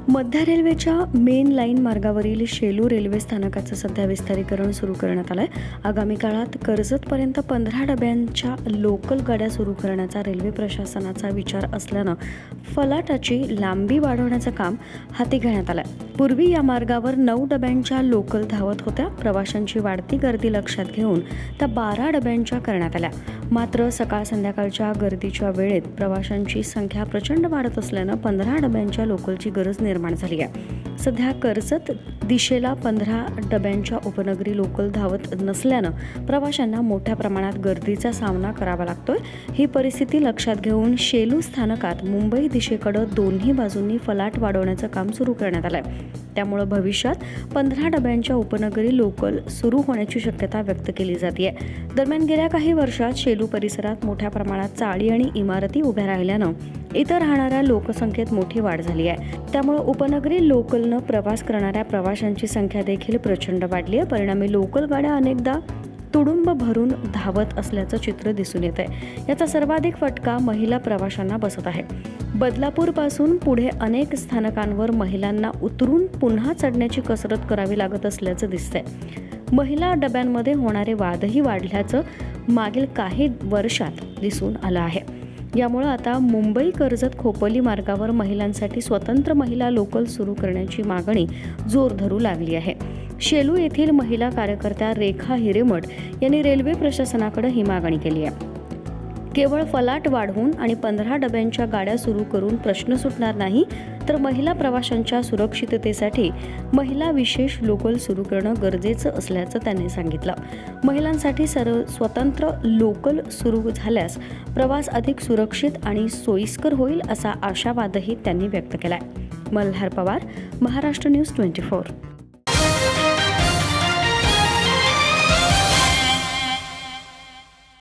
मध्य रेल्वेच्या main line मार्गावरील शेलू रेल्वे स्थानकाचं सध्या विस्तारीकरण सुरू करण्यात आलं आहे. आगामी काळात कर्जतपर्यंत 15 डब्यांच्या लोकल गाड्या सुरू करण्याचा रेल्वे प्रशासनाचा विचार असल्यानं फलाटाची लांबी वाढवण्याचं काम हाती घेण्यात आलं आहे. पूर्वी या मार्गावर 9 डब्यांच्या लोकल धावत होत्या. प्रवाशांची वाढती गर्दी लक्षात घेऊन त्या 12 डब्यांच्या करण्यात आल्या. मात्र सकाळ संध्याकाळच्या गर्दीच्या वेळेत प्रवाशांची संख्या प्रचंड वाढत असल्यानं 15 डब्यांच्या लोकलची गरज निर्माण झाली आहे. सध्या कर्जत दिशेला 15 डब्यांच्या उपनगरी लोकल धावत नसल्यानं प्रवाशांना मोठ्या प्रमाणात गर्दीचा सामना करावा लागतोय. ही परिस्थिती लक्षात घेऊन शेलू स्थानकात मुंबई दिशेकडे दोन्ही बाजूंनी फलाट वाढवण्याचं काम सुरू करण्यात आलंय. त्यामुळे भविष्यात 15 डब्यांच्या उपनगरी लोकल सुरू होण्याची शक्यता व्यक्त केली जाते. दरम्यान गेल्या काही वर्षात शेलू परिसरात मोठ्या प्रमाणात चाळी आणि इमारती उभ्या राहिल्यानं इथं राहणाऱ्या लोकसंख्येत मोठी वाढ झाली आहे. त्यामुळे उपनगरी लोकलनं प्रवास करणाऱ्या प्रवाशांची संख्या देखील प्रचंड वाढली आहे. परिणामी लोकल गाड्या अनेकदा तुडुंब भरून धावत असल्याचं चित्र दिसून येत आहे. याचा सर्वाधिक फटका महिला प्रवाशांना बसत आहे. बदलापूरपासून पुढे अनेक स्थानकांवर महिलांना उतरून पुन्हा चढण्याची कसरत करावी लागत असल्याचं दिसतंय. महिला डब्यांमध्ये होणारे वादही वाढल्याचं मागील काही वर्षात दिसून आलं आहे. यामुळे आता मुंबई कर्जत खोपोली मार्गावर महिलांसाठी स्वतंत्र महिला लोकल सुरू करण्याची मागणी जोर धरू लागली आहे. शेलू येथील महिला कार्यकर्त्या रेखा हिरेमठ यांनी रेल्वे प्रशासनाकडे ही मागणी केली आहे. केवळ फलाट वाढवून आणि 15 डब्यांच्या गाड्या सुरू करून प्रश्न सुटणार नाही, तर महिला प्रवाशांच्या सुरक्षिततेसाठी महिला विशेष लोकल सुरू करणं गरजेचं असल्याचं त्यांनी सांगितलं. महिलांसाठी स्वतंत्र लोकल सुरू झाल्यास प्रवास अधिक सुरक्षित आणि सोयीस्कर होईल असा आशावादही त्यांनी व्यक्त केलाय. मल्हार पवार, महाराष्ट्र न्यूज 24.